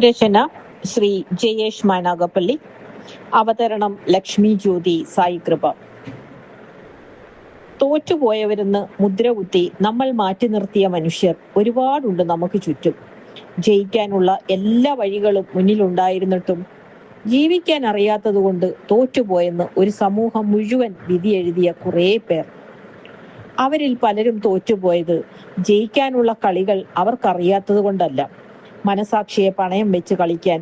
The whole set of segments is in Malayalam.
രചന ശ്രീ ജയേഷ് മാനാഗപ്പള്ളി. അവതരണം ലക്ഷ്മി ജ്യോതി സായി കൃപ. തോറ്റുപോയവരെന്ന് മുദ്രകുത്തി നമ്മൾ മാറ്റി നിർത്തിയ മനുഷ്യർ ഒരുപാടുണ്ട് നമുക്ക് ചുറ്റും. ജയിക്കാനുള്ള എല്ലാ വഴികളും മുന്നിലുണ്ടായിരുന്നിട്ടും ജീവിക്കാൻ അറിയാത്തതുകൊണ്ട് തോറ്റുപോയെന്ന് ഒരു സമൂഹം മുഴുവൻ വിധി എഴുതിയ കുറേ പേർ. അവരിൽ പലരും തോറ്റുപോയത് ജയിക്കാനുള്ള കളികൾ അവർക്കറിയാത്തത് കൊണ്ടല്ല, മനസാക്ഷിയെ പണയം വെച്ച് കളിക്കാൻ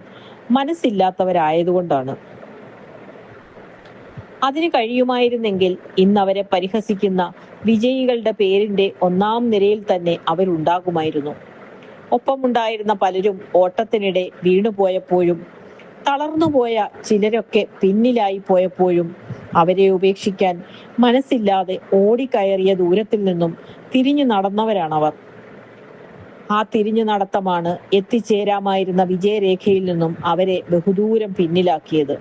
മനസ്സില്ലാത്തവരായതുകൊണ്ടാണ്. അതിന് കഴിയുമായിരുന്നെങ്കിൽ ഇന്നവരെ പരിഹസിക്കുന്ന വിജയികളുടെ പേരിന്റെ ഒന്നാം നിരയിൽ തന്നെ അവരുണ്ടാകുമായിരുന്നു. ഒപ്പമുണ്ടായിരുന്ന പലരും ഓട്ടത്തിനിടെ വീണുപോയപ്പോഴും തളർന്നുപോയ ചിലരൊക്കെ പിന്നിലായി പോയപ്പോഴും അവരെ ഉപേക്ഷിക്കാൻ മനസ്സില്ലാതെ ഓടിക്കയറിയ ദൂരത്തിൽ നിന്നും തിരിഞ്ഞു നടന്നവരാണവർ. ആ തിരിഞ്ഞു നടത്തമാണ് എത്തിച്ചേരാമായിരുന്ന വിജയരേഖയിൽ നിന്നും അവരെ ബഹുദൂരം പിന്നിലാക്കിയത്.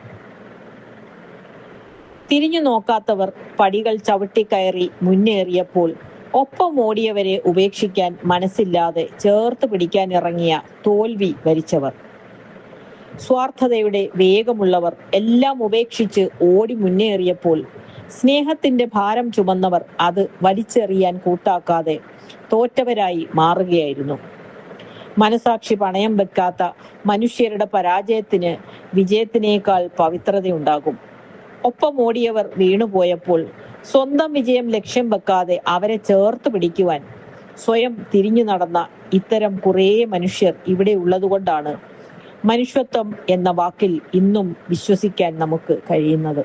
തിരിഞ്ഞു നോക്കാത്തവർ പടികൾ ചവിട്ടിക്കയറി മുന്നേറിയപ്പോൾ ഒപ്പം ഓടിയവരെ ഉപേക്ഷിക്കാൻ മനസ്സില്ലാതെ ചേർത്ത് പിടിക്കാൻ ഇറങ്ങിയ തോൽവി വരിച്ചവർ. സ്വാർത്ഥതയുടെ വേഗമുള്ളവർ എല്ലാം ഉപേക്ഷിച്ച് ഓടി മുന്നേറിയപ്പോൾ സ്നേഹത്തിന്റെ ഭാരം ചുമന്നവർ അത് വലിച്ചെറിയാൻ കൂട്ടാക്കാതെ തോറ്റവരായി മാറുകയായിരുന്നു. മനസാക്ഷി പണയം വെക്കാത്ത മനുഷ്യരുടെ പരാജയത്തിന് വിജയത്തിനേക്കാൾ പവിത്രതയുണ്ടാകും. ഒപ്പം ഓടിയവർ വീണുപോയപ്പോൾ സ്വന്തം വിജയം ലക്ഷ്യം വെക്കാതെ അവരെ ചേർത്ത് പിടിക്കുവാൻ സ്വയം തിരിഞ്ഞു നടന്ന ഇത്തരം കുറേ മനുഷ്യർ ഇവിടെ ഉള്ളതുകൊണ്ടാണ് മനുഷ്യത്വം എന്ന വാക്കിൽ ഇന്നും വിശ്വസിക്കാൻ നമുക്ക് കഴിയുന്നത്.